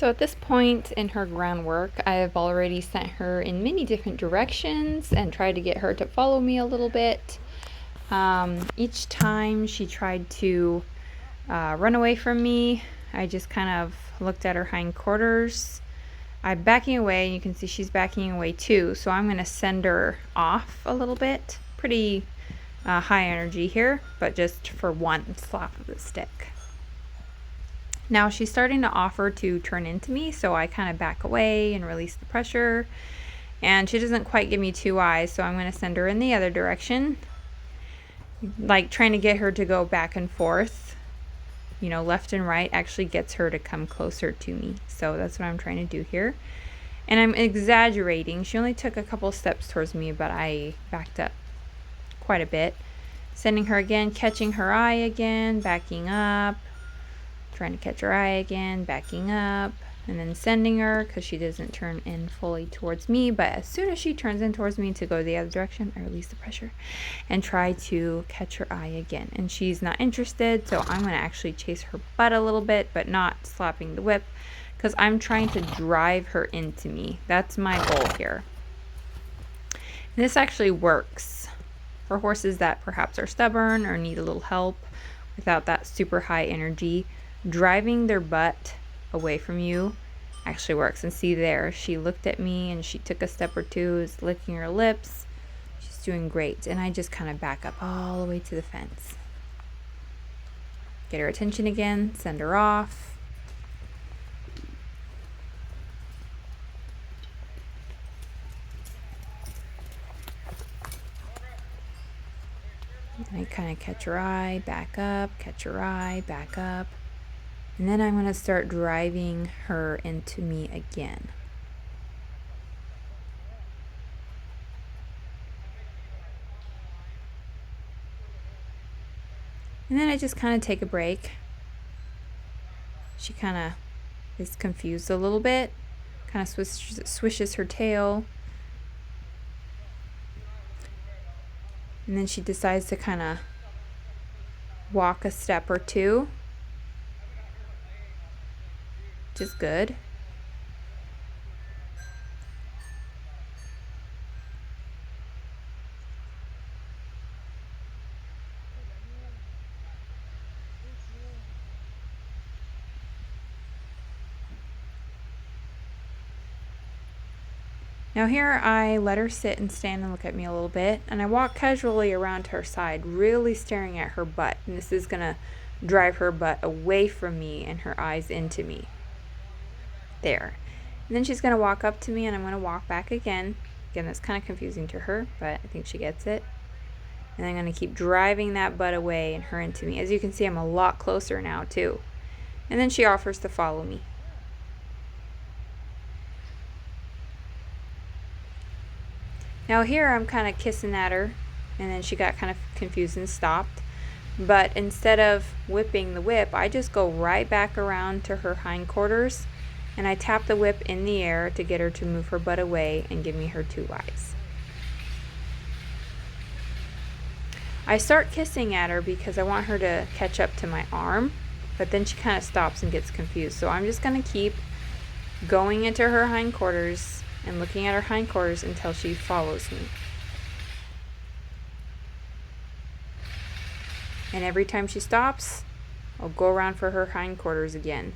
So at this point in her groundwork, I have already sent her in many different directions and tried to get her to follow me a little bit. Each time she tried to run away from me, I just kind of looked at her hindquarters. I'm backing away, and you can see she's backing away too, so I'm going to send her off a little bit. Pretty high energy here, but just for one slap of the stick. Now she's starting to offer to turn into me, so I kind of back away and release the pressure. And she doesn't quite give me two eyes, so I'm going to send her in the other direction. Like trying to get her to go back and forth, left and right actually gets her to come closer to me. So that's what I'm trying to do here. And I'm exaggerating. She only took a couple steps towards me, but I backed up quite a bit. Sending her again, catching her eye again, backing up. Trying to catch her eye again, backing up, and then sending her because she doesn't turn in fully towards me. But as soon as she turns in towards me to go the other direction, I release the pressure and try to catch her eye again. And she's not interested, so I'm going to actually chase her butt a little bit, but not slapping the whip because I'm trying to drive her into me. That's my goal here. And this actually works for horses that perhaps are stubborn or need a little help without that super high energy. Driving their butt away from you actually works. And see there, she looked at me and she took a step or two, is licking her lips. She's doing great. And I just kind of back up all the way to the fence. Get her attention again, send her off. And I kind of catch her eye, back up, catch her eye, back up. And then I'm going to start driving her into me again. And then I just kind of take a break. She kind of is confused a little bit, kind of swishes her tail. And then she decides to kind of walk a step or two, which is good. Now here I let her sit and stand and look at me a little bit, and I walk casually around to her side, really staring at her butt. And this is going to drive her butt away from me and her eyes into me. There. And then she's going to walk up to me, and I'm going to walk back again. Again, that's kind of confusing to her, but I think she gets it. And I'm going to keep driving that butt away and her into me. As you can see, I'm a lot closer now too. And then she offers to follow me. Now here I'm kind of kissing at her, and then she got kind of confused and stopped. But instead of whipping the whip, I just go right back around to her hindquarters, and I tap the whip in the air to get her to move her butt away and give me her two eyes. I start kissing at her because I want her to catch up to my arm, but then she kind of stops and gets confused. So I'm just going to keep going into her hindquarters and looking at her hindquarters until she follows me. And every time she stops, I'll go around for her hindquarters again.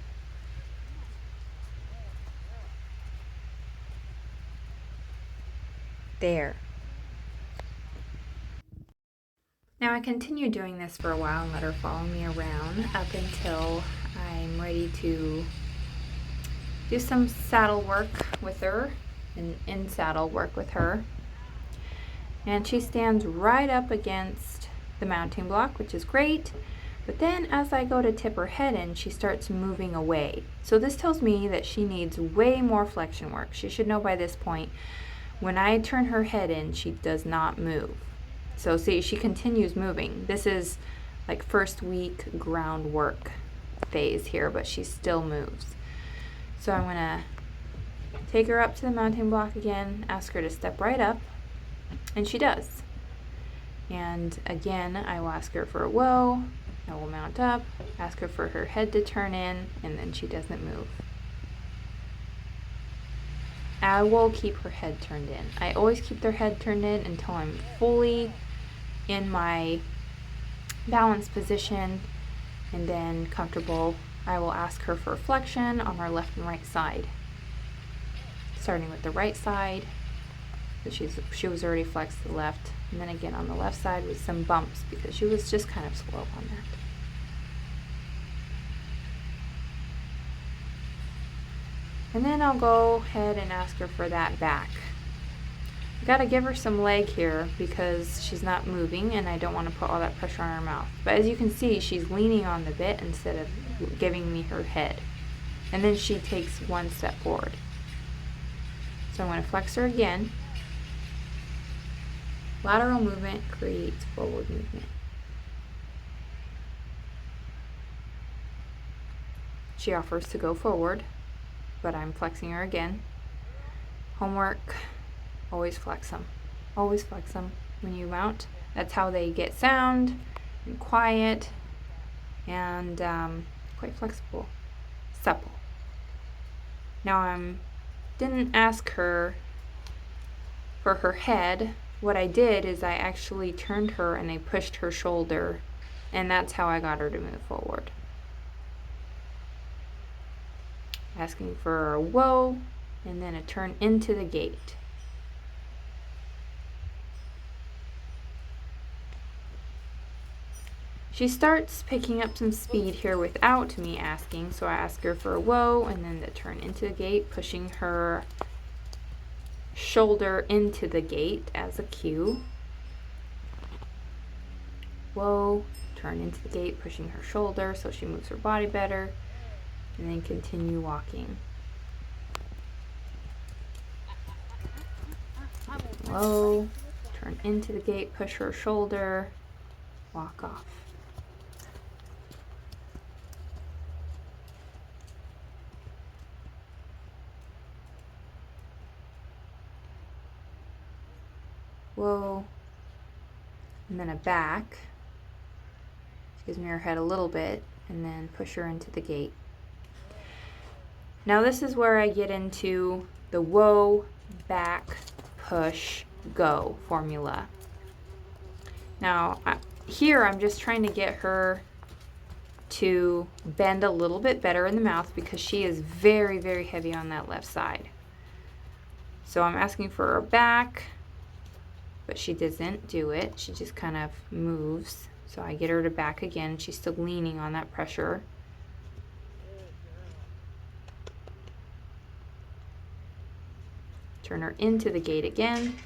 There. Now I continue doing this for a while and let her follow me around up until I'm ready to do some saddle work with her and in saddle work with her. And she stands right up against the mounting block, which is great. But then as I go to tip her head in, she starts moving away. So this tells me that she needs way more flexion work. She should know by this point, when I turn her head in, she does not move. So see, she continues moving. This is like first week groundwork phase here, but she still moves. So I'm gonna take her up to the mounting block again, ask her to step right up, and she does. And again, I will ask her for a whoa, I will mount up, ask her for her head to turn in, and then she doesn't move. I will keep her head turned in. I always keep their head turned in until I'm fully in my balanced position and then comfortable. I will ask her for flexion on our left and right side. Starting with the right side, but she was already flexed to the left, and then again on the left side with some bumps because she was just kind of slow on that. And then I'll go ahead and ask her for that back. I gotta give her some leg here because she's not moving and I don't want to put all that pressure on her mouth. But as you can see, she's leaning on the bit instead of giving me her head. And then she takes one step forward. So I'm going to flex her again. Lateral movement creates forward movement. She offers to go forward, but I'm flexing her again. Homework, always flex them. Always flex them when you mount. That's how they get sound and quiet and quite flexible, supple. Now I didn't ask her for her head. What I did is I actually turned her and I pushed her shoulder, and that's how I got her to move forward. Asking for a whoa and then a turn into the gait. She starts picking up some speed here without me asking, so I ask her for a whoa and then the turn into the gait, pushing her shoulder into the gait as a cue. Whoa, turn into the gait, pushing her shoulder so she moves her body better, and then continue walking. Whoa, turn into the gait, push her shoulder, walk off. Whoa, and then a back. She gives me her head a little bit, and then push her into the gait. Now this is where I get into the whoa, back, push, go formula. Now here I'm just trying to get her to bend a little bit better in the mouth because she is very, very heavy on that left side. So I'm asking for her back, but she doesn't do it. She just kind of moves. So I get her to back again. She's still leaning on that pressure. Turn her into the gait again,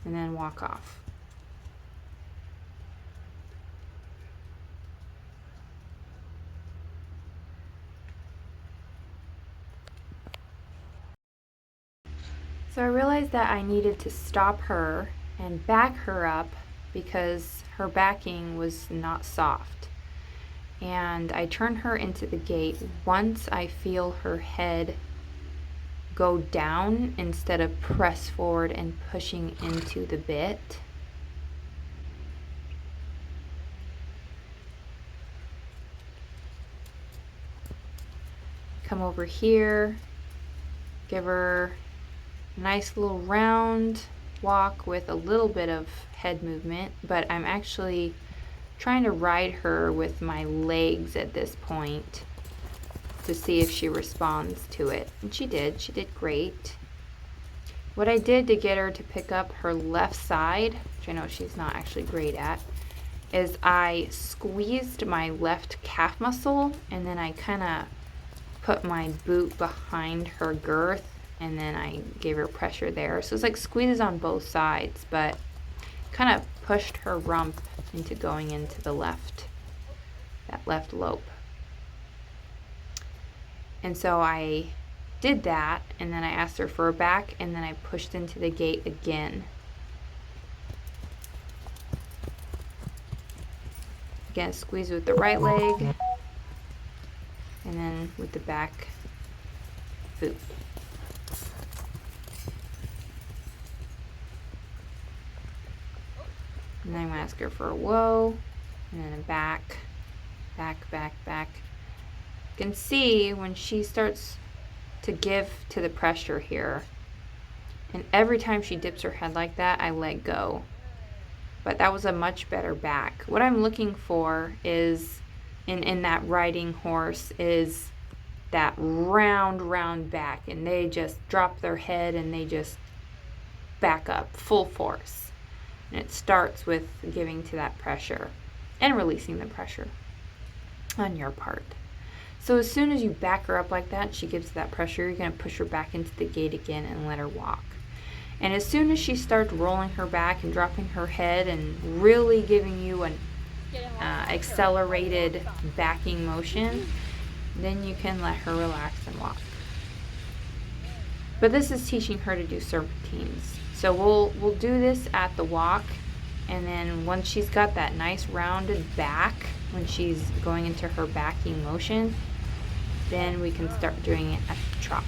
and then walk off. So I realized that I needed to stop her and back her up because her backing was not soft. And I turn her into the gait once I feel her head go down instead of press forward and pushing into the bit. Come over here, give her a nice little round walk with a little bit of head movement, but I'm actually trying to ride her with my legs at this point to see if she responds to it. And she did great. What I did to get her to pick up her left side, which I know she's not actually great at, is I squeezed my left calf muscle and then I kind of put my boot behind her girth and then I gave her pressure there. So it's like squeezes on both sides, but kind of pushed her rump into going into the left, that left lope. And so I did that, and then I asked her for her back, and then I pushed into the gait again. Again, squeeze with the right leg, and then with the back boot. And then I'm going to ask her for a whoa, and then a back, back, back, back. You can see when she starts to to give to the pressure here. And every time she dips her head like that, I let go. But that was a much better back. What I'm looking for is, in that riding horse, is that round back. And they just drop their head and they just back up full force. And it starts with giving to that pressure and releasing the pressure on your part. So as soon as you back her up like that, she gives that pressure, you're going to push her back into the gait again and let her walk. And as soon as she starts rolling her back and dropping her head and really giving you an accelerated backing motion, then you can let her relax and walk. But this is teaching her to do serpentines. So we'll do this at the walk, and then once she's got that nice rounded back, when she's going into her backing motion, then we can start doing it at the trot.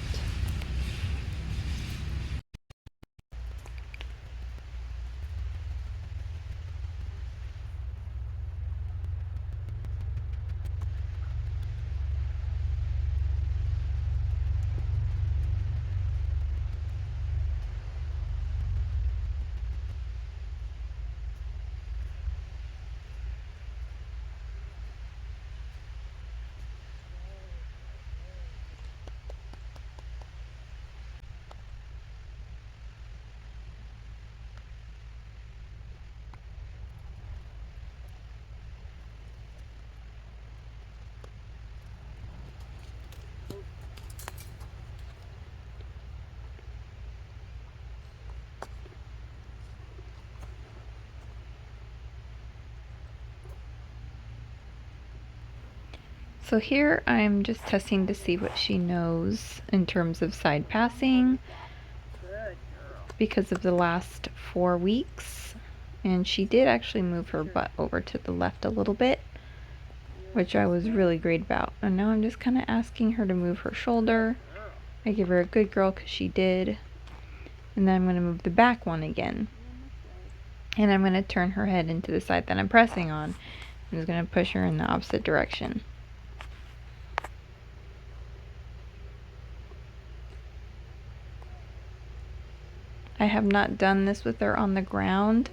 So here I'm just testing to see what she knows in terms of side passing because of the last 4 weeks. And she did actually move her butt over to the left a little bit, which I was really great about. And now I'm just kind of asking her to move her shoulder. I give her a good girl because she did. And then I'm going to move the back one again. And I'm going to turn her head into the side that I'm pressing on. I'm just going to push her in the opposite direction. I have not done this with her on the ground,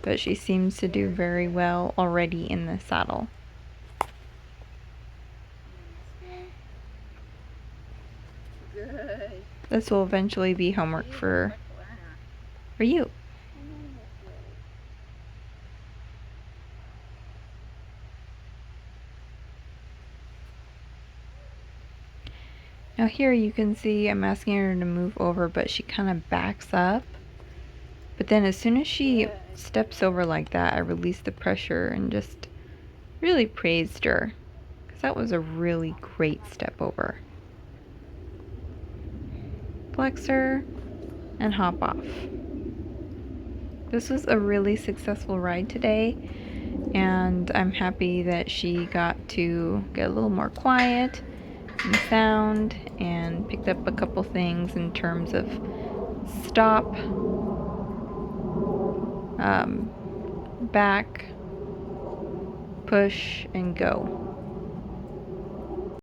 but she seems to do very well already in the saddle. This will eventually be homework for you. Now here you can see I'm asking her to move over, but she kind of backs up. But then as soon as she steps over like that, I release the pressure and just really praised her, because that was a really great step over. Flex her and hop off. This was a really successful ride today, and I'm happy that she got to get a little more quiet and sound and picked up a couple things in terms of stop, back, push, and go.